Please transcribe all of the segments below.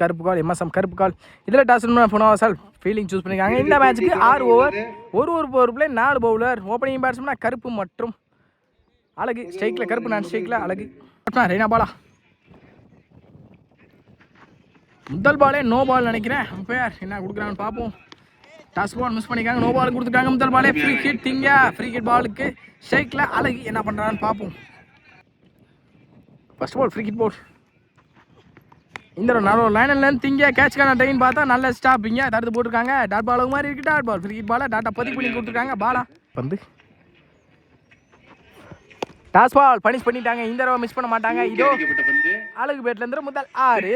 கருப்பு கால் எம்எஸ்எம் கருப்பு கால். இதில் டாஸ் போனோம் சார் ஃபீல்டிங் சூஸ் பண்ணியிருக்காங்க. இந்த மேட்ச்சுக்கு 6 ஓவர், ஒரு பவர் பிளே 4 பவுலர். ஓப்பனிங் பேட்ஸ்மேனா கருப்பு மற்றும் அழகு. ஸ்ட்ரைக்கில் கருப்பு, நான் ஸ்ட்ரைக்கில் அழகு. ரெய்னா பாலா. முதல் பாலே நோ பால் நினைக்கிறேன். அம்பையர் என்ன கொடுக்குறான்னு பார்ப்போம். டாஸ் பால் மிஸ் பண்ணிக்காங்க, நோ பால் கொடுத்துருக்காங்க. முதல் பாலே ஃப்ரீ ஹிட் திங்க. ஃப்ரீ ஹிட் பாலுக்கு ஸ்ட்ரைக்கில் அழகு என்ன பண்ணுறான்னு பார்ப்போம். First ball free hit ball. இந்த நல்ல லைனில் திங்க கேட்ச்க்கான ட்ரெயின் பார்த்தா நல்ல ஸ்டாப்பிங்க தடுத்து போட்டிருக்காங்க. டாட் பால் மாதிரி இருக்கு. டாட் பால் ஃப்ரீ ஹிட் பாலை டாட்டா பதிவு பண்ணி கொடுத்துருக்காங்க. பாலா வந்து டாஸ் பால் பனிஷ் பண்ணிட்டாங்க. இந்த தடவை மிஸ் பண்ண மாட்டாங்க. இதோ அழகு பேட்லேருந்து முதல் 6.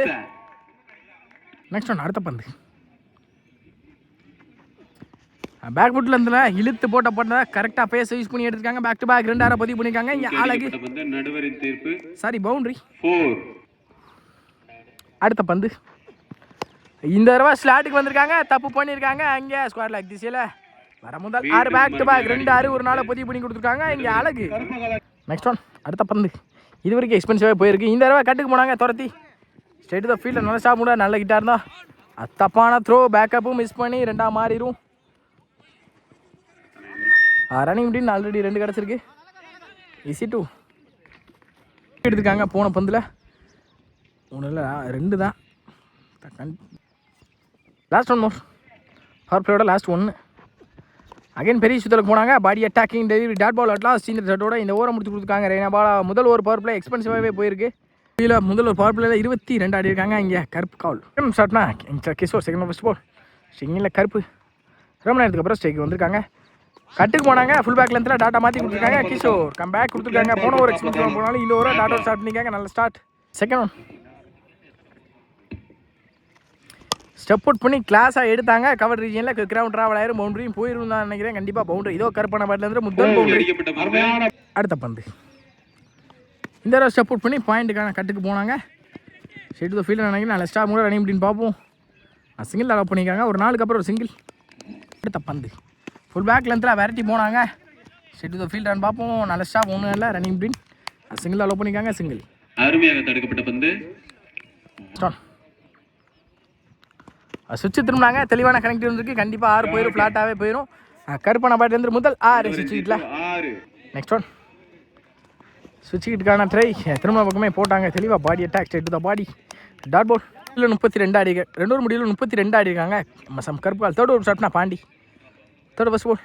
நெக்ஸ்ட் ஒன் அடுத்த பந்து பேக் ஃபுட்லேருந்து இழுத்து போட்ட கரெக்டாக ஃபேஸ் யூஸ் பண்ணி எடுத்துருக்காங்க. பேக் டு பேக் 2 ஆரை பதிவு பண்ணியிருக்காங்க. இங்கே அழகு சாரி பவுண்டரி. அடுத்த பந்து இந்த தடவை ஸ்லாட்டுக்கு வந்திருக்காங்க. தப்பு பண்ணியிருக்காங்க. அங்கே ஸ்கொயர் லைக் திசையில் வர முதல் 6 பேக் டு பேக் 2 6 ஒரு நாளை பதிவு பண்ணி கொடுத்துருக்காங்க. இங்கே அழகு. நெக்ஸ்ட் ஒன் அடுத்த பந்து இது வரைக்கும் எக்ஸ்பென்சிவாக போயிருக்கு. இந்த தடவை கட்டுக்கு போனாங்க துரத்தி ஸ்ட்ரெயிட் த ஃபீல்டில் நல்லா ஸ்டாப் முடியாது. நல்ல கிட்டாக இருந்தால் தப்பான த்ரோ பேக்கப்பும் மிஸ் பண்ணி 2ஆக மாறிடும். ரன்னிங் முடின்னு ஆல்ரெடி 2 கிடச்சிருக்கு. ஈஸி 2 எடுத்துருக்காங்க. போன பந்தில் 3 இல்லை 2 தான். லாஸ்ட் 1 மோர் பவர் பிளேயோட லாஸ்ட் 1. அகைன் பெரிய சுத்தலுக்கு போனாங்க. Body attacking delivery dot ball at last இந்த ஷட்டோட இந்த ஓவரை முடிச்சு கொடுத்துருக்காங்க. ரெய்னா பாலா முதல் ஒரு பவர் பிளே எக்ஸ்பென்சிவாகவே போயிருக்கு. கீழே முதல் ஒரு பவர் பிளேயில் 22 ஆடி இருக்காங்க. இங்கே கருப்பு கால் ஷாட்னா கிஷோர் செகண்ட் ஃபர்ஸ்ட் பால் ஸ்டிங்கில் கருப்பு. ரொம்ப நேரத்துக்கு அப்புறம் ஸ்ட்ரைக் வந்திருக்காங்க. கட்டுக்கு போனாங்க. ஃபுல் பேக் லென்த்தில் டாட்டா மாற்றி கொடுத்துருக்காங்க. கிஷோர் கம் பேக் கொடுத்துருக்காங்க. போன ஒரு எக்ஸ்பென்சிவாக போனாலும் இந்த ஓவரை டாட்டா ஸ்டார்ட் பண்ணிக்காங்க. நல்ல start. Second one step out பண்ணி கிளாஸாக எடுத்தாங்க. கவர் ரீஜனில் கிரவுண்ட் ட்ராவல் ஆயிரும். பவுண்டரியும் போயிடும் தான் நினைக்கிறேன். கண்டிப்பாக பவுண்டரி. இதோ கருப்பான பேட்லேருந்து முதல் பவுண்டரி. அடுத்த பந்து இந்த தடவை ஸ்டெப் அவுட் பண்ணி பாயிண்ட்டுக்கான கட்டுக்கு போனாங்க. ஷெட் த ஃபீல்டில் நினைக்கிறேன். நல்ல ஸ்டாப் கூட ரன்னிங் அப்படின்னு பார்ப்போம். சிங்கிள் அலோவ் பண்ணியிருக்காங்க. ஒரு நாளுக்கு அப்புறம் ஒரு சிங்கிள். அடுத்த பந்து ஃபுல் பேக் லென்த்தில் வெரைட்டி போனாங்க. ஷெட் த ஃபீல்டான்னு பார்ப்போம். நல்ல ஸ்டாப் ஒன்றும் இல்லை ரன்னிங் அப்படின்னு சிங்கிள் அலோவ் பண்ணியிருக்காங்க. சிங்கிள் அருமையாக தடுக்கப்பட்ட பந்து. சுவிட்சு திரும்பினாங்க. தெளிவான கனெக்டிவ் இருக்குது. கண்டிப்பாக 6 போயிடும். ஃப்ளாட்டாகவே போயிடும். கருப்பான பேட்லேருந்து முதல் 6 சுவிட்ச் கிட்டில். நெக்ஸ்ட் ஒன் சுவிட்ச் கிட்டுக்கான ட்ரை திரும்ப பக்கமே போட்டாங்க. தெளிவாக பாடி attack straight the body dot ball. இல்லை 32 ஆடி 2 முடிவில் 32 ஆடி இருக்காங்க. சம் கருப்பு கால். தேர்ட் ஒரு ஷாட்னா பாண்டி. தேர்ட் ஃபர்ஸ்ட் பால்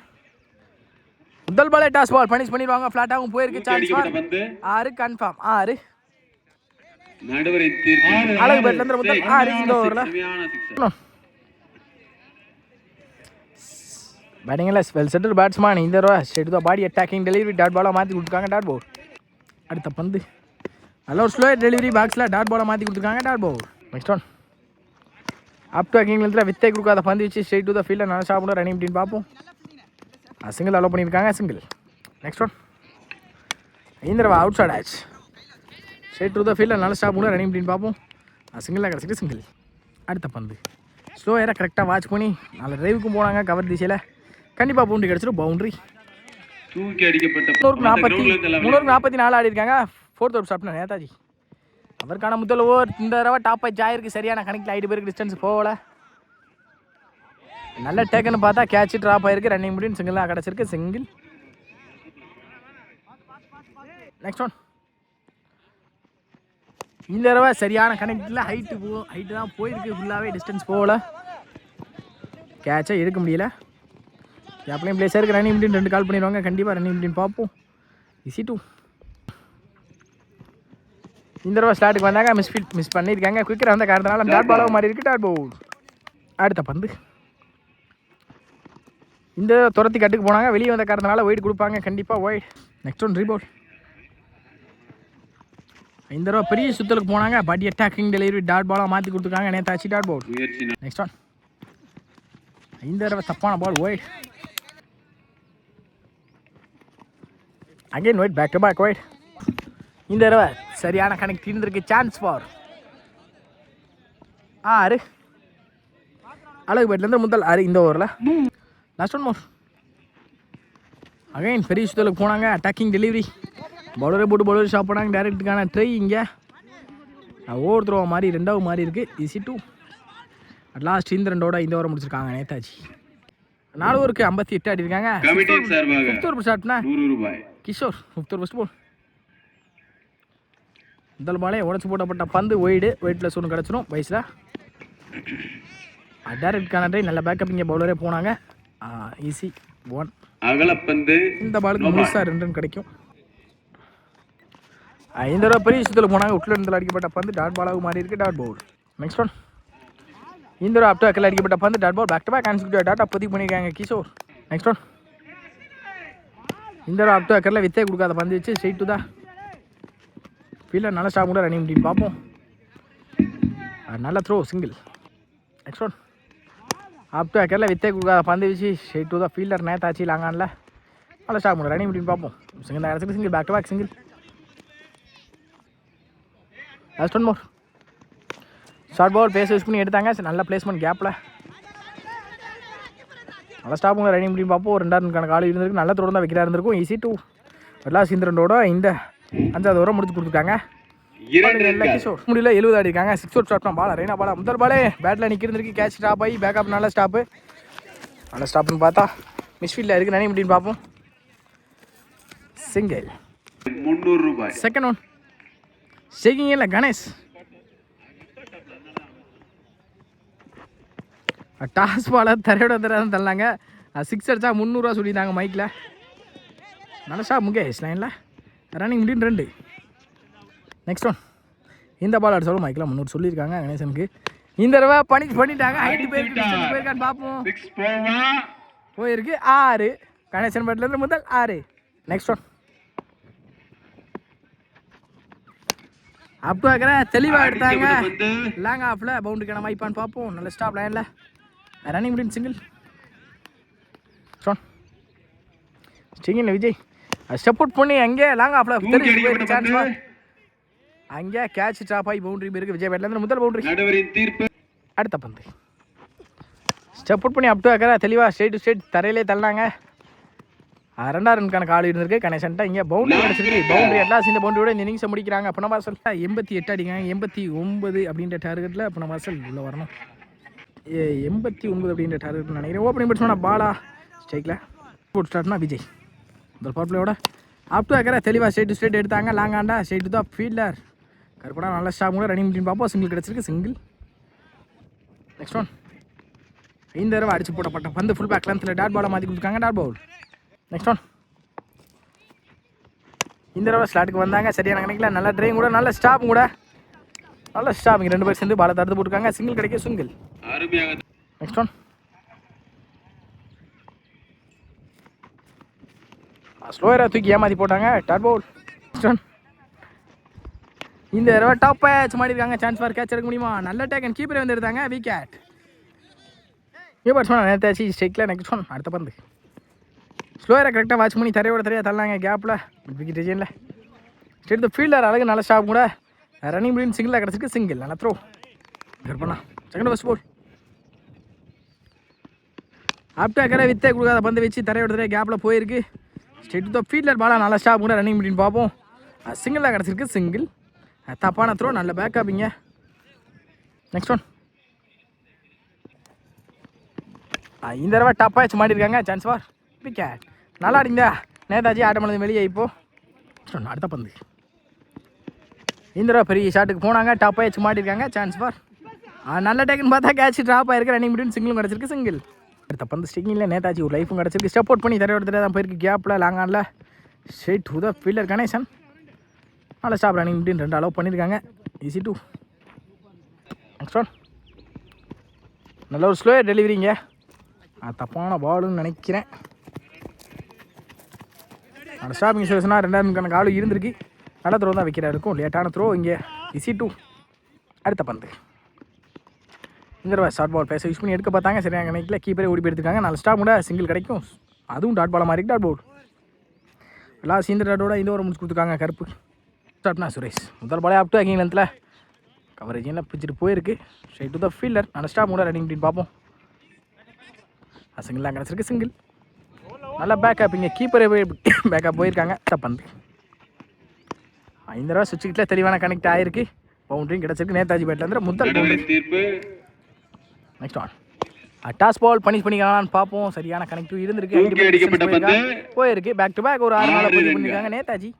முதல் பாலே டாஸ் பால் பனிஷ் பண்ணிடுவாங்க. ஃப்ளாட்டாகவும் போயிருக்கு. Chance 6 confirm. 6 அழகு பேட்லேருந்து முதல் 6 இந்த ஓவரில். பேட்டிங்கில் வெல் செட்டில் பேட்ஸ்மேன் இந்த தடவை straight the body attacking delivery dot பாலாக மாற்றி கொடுத்துருக்காங்க. Dot ball. அடுத்த பந்து நல்ல ஒரு ஸ்லோ டெலிவரி பாக்ஸில் டாட் பாலை மாற்றி கொடுத்துருக்காங்க. Dot ball. Next one up to அக்கிங்லேருந்து வித்தை கொடுக்காத பந்து வச்சு ஸ்ட்ரெயிட் டு த ஃபீல்டில் நல்லா சாப்பிடும் ரன்னிங் அப்படின்னு பார்ப்போம். சிங்கிள் அலோவ் பண்ணியிருக்காங்க. சிங்கிள். நெக்ஸ்ட் ஒன் இந்த தடவை அவுட் சைட் ஆச்சு. ஸ்ட்ரெயிட் டு த ஃபீல்டில் நல்லா சாப்பிடும் ரன்னிங் அப்படின்னு பார்ப்போம். சிங்கிளாக கிடச்சிட்டு சிங்கிள். அடுத்த பந்து ஸ்லோ ஏற கரெக்டாக வாட்ச் பண்ணி நல்ல ட்ரைவுக்கும் போனாங்க. கவர் திசையில் கண்டிப்பாக பவுண்டரி கிடச்சிடும். பவுண்டரி. 344 ஆடி இருக்காங்க. 4th ஓவர் ஷாட்னா நேதாஜி அவருக்கான முதல் ஓவர். இந்த தடவை டாப் 5 ஆயிருக்கு. சரியான கணக்கில் 5 பேருக்கு டிஸ்டன்ஸ் போகலை. நல்ல டேக்குன்னு பார்த்தா கேட்ச் ட்ராப் ஆயிருக்கு. ரன்னிங் முடியும் சிங்கிளாக கிடச்சிருக்கு. சிங்கிள். நெக்ஸ்ட் ஒன் இந்த தடவை சரியான கனெக்டில் ஹைட்டு தான் போயிருக்கு. ஃபுல்லாகவே டிஸ்டன்ஸ் போகலை. கேட்சை எடுக்க முடியல. எப்பளையும் பிளேஸருக்கு ரன்னிங் முடியும் 2 கால் பண்ணிடுவாங்க. கண்டிப்பாக ரன்னிங் முடியும் பார்ப்போம். ஈஸி 2 இந்த தடவை ஸ்லாட்டுக்கு வந்தாங்க. மிஸ் பண்ணியிருக்காங்க. குயிக்கராக வந்த காரணத்தினால டாட் பாலாக மாறி இருக்கு. Dot ball. அடுத்த பந்து இந்த துரத்தி கட்டுக்கு போனாங்க. வெளியே வந்த காரணத்தினால ஒயிட் கொடுப்பாங்க. கண்டிப்பாக ஒயிட். Next one ரீபால். இந்த தடவை பெரிய சுத்தலுக்கு போனாங்க. பாடி அட்டாக்கிங் டெலிவரி டாட் பாலாக மாற்றி கொடுத்துருக்காங்க. நேதாச்சி டாட் பால். நெக்ஸ்ட் ஒன் இந்த தடவை தப்பான ball wide. Again wide. Back to back wide. இந்த தடவை சரியான கனெக்ட் இருந்திருக்கு. சான்ஸ் ஃபார் 6 அழகு பேட்லேருந்து முதல் 6 இந்த ஓவரில். லாஸ்ட் ஒன் மோர். அகைன் பெரிய சுத்தலுக்கு போனாங்க. அட்டாக்கிங் டெலிவரி பவுலரே போட்டு பவுலர் ஷாப் பண்ணாங்க. டேரக்டுக்கான ட்ரை. இங்கே ஒவ்வொருத்தரவா மாதிரி ரெண்டாவது மாதிரி இருக்குது. Easy two. அட் லாஸ்ட் இந்த ரெண்டோட இந்த ஓவர் முடிச்சிருக்காங்க நேதாஜி. 4 ஓவருக்கு 58 ஆடி இருக்காங்க. கமிட்டியின் சார்பாக 5th ஓவர் ஸ்டார்ட்னா 100 ரூபாய். Kishore 5th over first ball. முதல் பாலே உடச்சு போட்டப்பட்ட பந்து ஒய்டு. வெயிட்லெஸ் ஒன்று கிடச்சிடும் வயசில். டைரக்ட் கான நல்ல பேக்கப் இங்கே பவுலரே போனாங்க. ஈஸி 1. அகலப்பந்து இந்த பாலுக்கு முழுசாக 2 ரன் கிடைக்கும். இந்த தடவை பெரிய விஷயத்தில் போனாங்க. உட்ல இருந்து அடிக்கப்பட்ட பந்து டாட் பாலாக மாறி இருக்கு. Dot ball. Next one. இந்த தடவை அப்டாக்கில் அடிக்கப்பட்ட பந்து dot ball. Back to back consecutive டாட்டா பதிவு பண்ணியிருக்காங்க கிஷோர். Next one. இந்த தடவை அப்டாக்கரில் வித்தே கொடுக்காத பந்து வச்சு ஸ்ட்ரெயிட் டு தான் ஃபீல்டர் நல்ல ஸ்டாப் கூட ரன்னிங் முடியும் பார்ப்போம். நல்ல த்ரோ சிங்கிள். Next one. அப்டாக்கரில் வித்தே கொடுக்காத பந்து வச்சு ஸ்ட்ரெயிட் டு தான் ஃபீல்டர் நேதாச்சி லாங்கானில் நல்ல ஸ்டாப் கூட ரன்னிங் முடியும் பார்ப்போம். சிங்கிள் இடத்துக்கு single. Back to back single. Last one more. Short ball pace use பண்ணி எடுத்தாங்க. நல்ல பிளேஸ்மெண்ட் கேப்பில் நல்ல ஸ்டாப்புங்க ரன்னிங் முடியும் பார்ப்போம். 2 ரன்னுக்கான கால் இருந்திருக்கு. நல்ல தோடு தான் வைக்கிறா இருந்திருக்கும். Easy two. லாஸ்ட் இந்த ரெண்டோட இந்த 5வது ஓவரை முடிச்சு கொடுத்துருக்காங்க. கிஷோர் முடியல 70 ஆடி இருக்காங்க. 6 ஓவர் ஸ்டார்ட் பால் ரெய்னா பாலா. முதல் பாலே பேட்டில் நிற்கிறதுக்கு கேட்ச் ஸ்டாப் ஆகி பேக்கப் நல்ல ஸ்டாப்பு. நல்ல ஸ்டாப்னு பார்த்தா மிஸ்ஃபீல்டில் இருக்குது. ரன்னிங் முடியும் பார்ப்போம். சிங்கிள். 300 ரூபாய். Second one. ஷேக்கிங் இல்லை கணேஷ். டாஸ் பாலை தரையோட தராதான் தரலாங்க. 6 அடிச்சா 300 ரூபா சொல்லியிருந்தாங்க மைக்கில். நல்ல ஷாப் முகேஷ் லைனில் ரன்னிங் முடியும் 2. Next one. இந்த பால் அடிச்சாலும் மைக்கில் 300 சொல்லியிருக்காங்க கணேசனுக்கு. இந்த தடவை பண்ணிட்டாங்க. ஹைட்டு போயிருக்கான்னு பார்ப்போம். போயிருக்கு 6. கணேசன் பேட்லேருந்து முதல் 6. Next one. அப் வைக்கிற தெளிவாக எடுத்தாங்க. லாங் ஆஃபில் பவுண்டரிக்கான வாய்ப்பான்னு பார்ப்போம். நல்ல ஸ்டாப் லைனில் ரன்னிங் முடியும் சிங்கிள். ஸ்டிங்கில் விஜய் ஸ்டெப் அவுட் பண்ணி அங்கே லாங் ஆஃபில் தெரிஞ்சு சான்ஸ். அங்கே கேட்ச் ஸ்டாப் ஆகி பவுண்டரி போயிருக்கு விஜய் பேட்லேருந்து முதல் பவுண்டரி. அடுத்த பந்து ஸ்டெப் அவுட் பண்ணி அப் டு வைக்கிற தெளிவாக ஸ்ட்ரெயிட் டு ஸ்ட்ரெயிட் தரையிலே தள்ளினாங்க. 2 ரன்னுக்கான கால் இருந்திருக்கு கணேசன்ட்ட. இங்கே பவுண்டரி கிடச்சிருக்கு. பவுண்டரி எல்லாம் இந்த பவுண்டரியோட இந்த இன்னிங்ஸை முடிக்கிறாங்க. அப்போ நம்ம வாசல் 88 அடிக்காங்க. 89 அப்படின்ற டார்கெட்டில் அப்போ நம்ம வாசல் உள்ளே வரணும். 89 அப்படின்ற டார்கெட் நினைக்கிறேன். ஓப்பனிங் பேட்ஸ்மேனா பாலா ஸ்ட்ரைக்கில் போட் ஸ்டார்ட்னா விஜய். முதல் பவர் பிளேயோட அப் டு வைக்கிற தெளிவாக ஸ்ட்ரெயிட் டு ஸ்ட்ரெயிட் எடுத்தாங்க. லாங்காண்டா ஸ்ட்ரெயிட் டு தான் ஃபீல்டர் கருப்படா நல்ல ஸ்டாப் கூட ரன்னிங் முடியும் பார்ப்போம். சிங்கிள் கிடச்சிருக்கு. சிங்கிள். Next one. இந்த தடவை அடிச்சு போடப்பட்ட பந்து ஃபுல் பேக் லென்த்தில் டாட் பாலை மாற்றி கொடுத்துருக்காங்க. Dot ball. Next one. இந்த தடவை ஸ்லாட்டுக்கு வந்தாங்க. சரியான கணக்கில் நல்ல ட்ரைவிங் கூட நல்ல ஸ்டாப்பும் கூட நல்ல ஸ்டாப். இங்கே 2 பேர் சேர்ந்து பாலை தடுத்து போட்டுருக்காங்க. சிங்கிள் கிடைக்கும். சிங்கிள். Next one. ஸ்லோயராக தூக்கி ஏமாற்றி போட்டாங்க. Dot ball. Next one. இந்த தடவை டாப் பேட்ச் மாட்டிருக்காங்க. சான்ஸ் ஃபார் கேட்ச் எடுக்க முடியுமா? நல்ல டேக் அண்ட் கீப்பரை வந்து எடுத்தாங்க. விக்கெட். ஏ பேட்ஸ்மேன் நேதாச்சி ஸ்ட்ரைக்கில். Next one. அடுத்த பந்து ஸ்லோயரை கரெக்டாக வாட்ச் பண்ணி தரையோட தரையாக தரலாங்க. கேப்பில் விக்கெட் ரிஜனில் ஸ்ட்ரெயிட் த ஃபீல்டர் அழகு நல்ல ஸ்டாப் கூட ரன்னிங் முடியும். சிங்கிளாக கிடச்சிருக்கு. சிங்கிள். நல்லா த்ரோ பண்ணா. Second first ball. ஆப்டாக்கரை வித்தே கொடுக்காத பந்து வச்சு தரையோட தரையாக கேப்பில் போயிருக்கு. ஸ்ட்ரெயிட் த ஃபீல்டர் பாலா நல்ல ஸ்டாப் கூட ரன்னிங் முடியும் பார்ப்போம். சிங்கிளாக கிடச்சிருக்கு. சிங்கிள். தப்பான த்ரோ. நல்ல பேக்கப்பிங்க. Next one. இந்த தடவை டாப் ஆச்சு மாட்டிருக்காங்க. Chance for wicket. நல்லா அடிங்க நேதாஜி. ஆட்டமளது வெளியே இப்போ அடுத்த பந்து. இந்த தடவை பெரிய ஷாட்டுக்கு போனாங்க. டாப் ஆச்சு மாட்டிருக்காங்க. சான்ஸ் ஃபார் நல்ல டேக்குன்னு பார்த்தா கேட்ச் ட்ராப் ஆயிருக்கு. ரன்னிங் முடியும். சிங்கிளும் கிடச்சிருக்கு. சிங்கிள். அடுத்த பந்து ஸ்டிங்கில் நேதாஜி ஒரு லைஃபும் கிடச்சிருக்கு. ஸ்டெப் அவுட் பண்ணி தரையோட தரையாக தான் போயிருக்கு. கேப்பில் லாங்கானில் straight to the fielder Ganesan நல்ல ஸ்டாப் ரன்னிங் முடியும். 2 அலோவ் பண்ணியிருக்காங்க. Easy two. Next one. நல்ல ஒரு ஸ்லோயர் டெலிவரிங்க. தப்பான பாலுன்னு நினைக்கிறேன். அந்த ஸ்டாப்பிங் சுச்சுவேஷனாக 2 ரன்னுக்கான காலும் இருந்திருக்கு. நல்ல த்ரோ தான் வைக்கிறா இருக்கும். லேட்டான த்ரோ இங்கே. Easy two. அடுத்த பந்து. இந்த தடவை ஷார்ட் பால் பேச யூஸ் பண்ணி எடுக்க பார்த்தாங்க. சரியாக கணக்கில் கீப்பரே ஓடி போயிருக்காங்க. நல்ல ஸ்டாப் கூட சிங்கிள் கிடைக்கும். அதுவும் டாட் பாலை மாதிரி டாட் பவுல். லாஸ்ட் இந்த டாட்டோட இந்த ஓவர் முடிச்சு கொடுத்துருக்காங்க. கருப்பு ஸ்டார்ட்னா சுரேஷ். முதல் பாலே அப் டு அக்கிங் லென்த்தில் கவரேஜில் பிடிச்சிட்டு போயிருக்கு. ஸ்ட்ரைட் டு த ஃபீல்டர் நல்ல ஸ்டாப் கூட ரன்னிங் முடியும் பார்ப்போம். சிங்கிளாக கிடச்சிருக்கு. சிங்கிள். நல்லா பேக்கப். இங்கே கீப்பரே பேக்கப் போயிருக்காங்க. பந்து இந்த தடவை சுவிட்சுக்கிட்ட தெளிவான கனெக்ட் ஆகிருக்கு. பவுண்டரியும் கிடச்சிருக்கு நேதாஜி பேட்லேருந்து முதல் நடுவர் பவுண்டரி. தீர்ப்பு next one toss ball punish பண்ணிக்கலாம்னு பார்ப்போம். சரியான கனெக்டிவ் இருந்திருக்கு. தூக்கி அடிக்கப்பட்ட பந்து போயிருக்கு. பேக் டு பேக் ஒரு 6 நாளாக பதிவு பண்ணியிருக்காங்க நேதாஜி.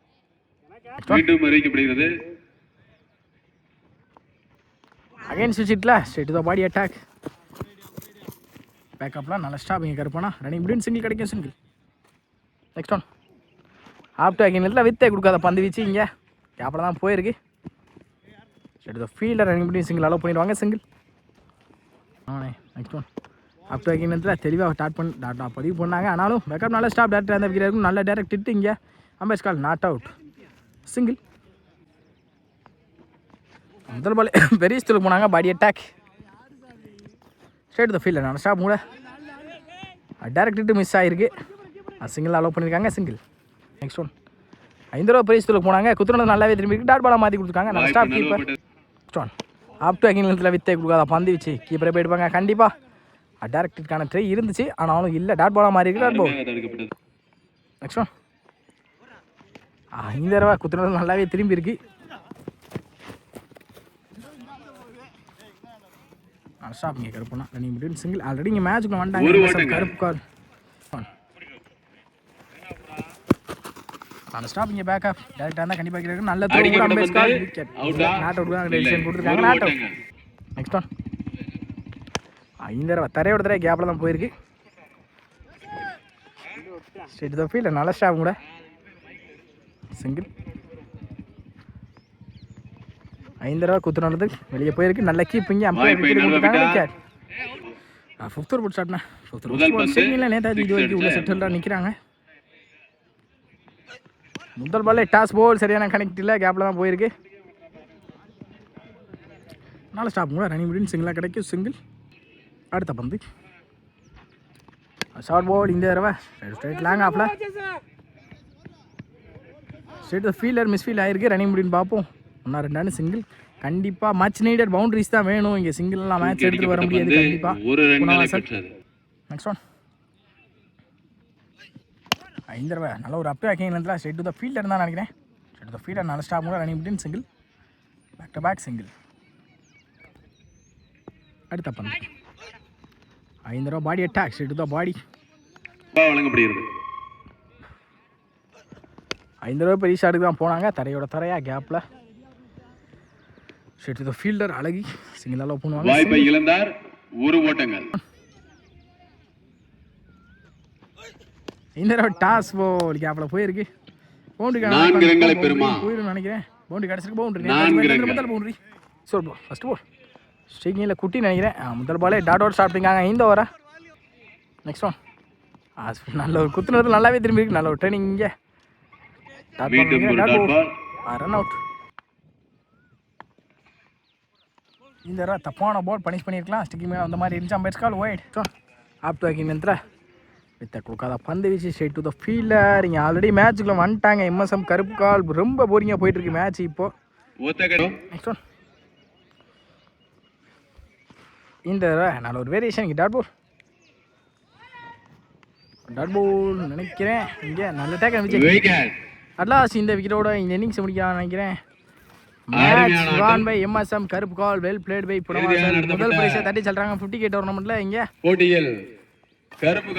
மீண்டும் அறிவிக்கப்படுகிறது. அகைன் சுவிட்சிட்ல straight to the body attack. பேக்கப்லாம் நல்ல ஸ்டாப் இங்கே கருப்பானா ரன்னிங் பிடின் சிங்கிள் கிடைக்கும் single. Next one after again இல்லை வித்தே கொடுக்காத பந்து வீச்சு இங்கே கேப்பில் தான் போயிருக்கு. Straight to the fielder running between single allow பண்ணிடுவாங்க சிங்கிள். ஆனே நெக்ஸ்ட் ஒன் ஆப்டர் அகைன் தெளிவாக ஸ்டார்ட் பண்ணி பதிவு பண்ணாங்க. ஆனாலும் பேக்கப் நல்ல ஸ்டாப் டேரக்டர் அந்த விக்கிறாருக்கும் நல்ல டேரக்ட் இட்டு இங்கே அம்பேஸ் கால் நாட் அவுட் சிங்கிள். முதல் பால் பெரிய ஸ்டூலுக்கு போனாங்க பாடி அட்டாக். ஸ்ட்ரெயிட் த ஃபீல்டர் நல்ல ஸ்டாப் கூட டேரக்ட் இட்டு மிஸ் ஆகிருக்கு. சிங்கிள் அலோவ் பண்ணியிருக்காங்க சிங்கிள். நெக்ஸ்ட் ஒன் 5 ரூபா பெரிய ஸ்டூலுக்கு போனாங்க. குத்துனது நல்லாவே திரும்பி இருக்கு. டாட் பாலாக மாற்றி கொடுத்துருக்காங்க. நல்ல stop keeper. Next one after again வித்தே கொடுக்காத பந்து வச்சு கீப்பரை போயிடுவாங்க கண்டிப்பாக. டேரக்டுக்கான ட்ரை இருந்துச்சு ஆனாலும் இல்லை டாட் பாலாக மாறி இருக்கு டாட் பால். நெக்ஸ்ட் ஒன் 5 ரூபா குத்துனது நல்லாவே திரும்பி இருக்கு. ஸ்டாப் இங்கே கருப்புனா ரன்னிங் பிட்வீன் சிங்கிள். ஆல்ரெடி இங்கே மேட்ச்சுக்குள்ள வந்துட்டாங்க கருப்பு கால். அந்த ஸ்டாப் இங்கே பேக் ஆஃப் டேரக்டாக இருந்தால் கண்டிப்பாக கிடைக்கும். நல்ல த்ரோ கூட umpire's call wicket not out தான் டெசிஷன் கொடுத்துருக்காங்க நாட் அவுட். நெக்ஸ்ட் ஒன் 5 ரூபா தரையோட தரைய கேப்பில் தான் போயிருக்கு. ஸ்ட்ரெயிட் த ஃபீல்டர் நல்ல ஸ்டாப் கூட சிங்கிள். 5 ரூபா குத்துனது வெளியே போயிருக்கு. நல்ல கீப்பிங்க அம்பையர் விக்கெட் கொடுத்துருக்காங்க விக்கெட். 5th ஓவர் ஸ்டார்ட்னா 5th ஓவர் செகண்ட்ல நேதாஜி இது வரைக்கும் உள்ள செட்டில்டாக நிற்கிறாங்க. முதல் பால்லே டாஸ் போல் சரியான கனெக்ட் இல்லை கேப்பில் தான் போயிருக்கு. நல்ல ஸ்டாப் கூட ரன்னிங் பிட்வீன் சிங்கிளாக கிடைக்கும் சிங்கிள். அடுத்த பந்து ஷார்ட் பால் இந்த தடவை ஸ்ட்ரைட் லாங் ஆஃபில் ஸ்ட்ரெயிட் ஃபீல்டர் மிஸ்ஃபீல் ஆகிருக்கு. ரன்னிங் பிட்வீன் பார்ப்போம். 1-2 சிங்கிள். கண்டிப்பாக மச் நீடட் பவுண்டரிஸ் தான் வேணும். இங்கே சிங்கிள்லாம் மேட்ச் எடுத்துகிட்டு வர முடியாது கண்டிப்பாக. நெக்ஸ்ட் ஒன் 5 ரூபா நல்ல ஒரு அப் அகைன்ல ஸ்ட்ரெயிட் டு த ஃபீல்டர் தான் நினைக்கிறேன். ஸ்ட்ரெயிட் டு த ஃபீல்டர் நல்ல ஸ்டாப் கூட running between single. Back to back single. அடுத்த பந்து 5 ரூபா body attack straight to the body வழங்கப்படுகிறது. 5 ரூபா பெரிய ஷாட்டுக்கு தான் போனாங்க. தரையோட தரையா கேப்பில் ஸ்ட்ரெயிட் டு த ஃபீல்டர் அழகி சிங்கிள் அலோவ் பண்ணுவாங்க. வாய்ப்பை இழந்தார் 1 ஓட்டங்கள். இந்த தடவை டாஸ் பால் கேப்பில் போயிருக்கு. பவுண்டரி 4 ரன்களை பெறுமா போயிடும் நினைக்கிறேன். பவுண்டரி கிடச்சிருக்கு. பவுண்டரி 4 ரன்கள். முதல் பவுண்டரி சோர் பால் ஃபஸ்ட் பால் ஸ்ட்ரைக்கிங்கில் குட்டி நினைக்கிறேன். முதல் பாலே டாட் அவுட் ஸ்டார்ட் பண்ணிக்காங்க 5 ஓவரா. நெக்ஸ்ட் ஒன் நல்ல ஒரு குத்துனது நல்லாவே திரும்பி இருக்கு. நல்ல ஒரு ட்ரைனிங் இங்கே ரன் அவுட். இந்த தடவை தப்பான பால் பனிஷ் பண்ணியிருக்கலாம். ஸ்டிக்கிங் மேலே அந்த மாதிரி இருந்துச்சு. அம்பேஸ் கால் ஒயிட். ஸோ ஆப்டர் அகைன் வித்த கொடுக்காத பந்து வீச்சு ஸ்ட்ரெயிட் டு த ஃபீல்டர். இங்கே ஆல்ரெடி மேட்ச்சுக்குள்ள வந்துட்டாங்க. எம்எஸ்எம் கருப்பு கால் ரொம்ப போரிங்காக போயிட்டு இருக்கு மேட்ச் இப்போ. நெக்ஸ்ட் ஒன் இந்த நல்ல ஒரு வேரியேஷன் இங்கே டாட் பால் நினைக்கிறேன். இங்கே நல்ல டேக் இருந்துச்சு. அட்லாஸ்ட் இந்த விக்கெட்டோட இந்த இன்னிங்ஸ் முடிக்கலாம் நினைக்கிறேன். மேட்ச் வான் பை எம்எஸ்எம் கருப்பு கால் வெல் பிளேட் பை புனவாசல். முதல் பிரைஸை தட்டி சொல்கிறாங்க 50K டோர்னமெண்ட்டில் இங்கே போட்டியில் கருப்பு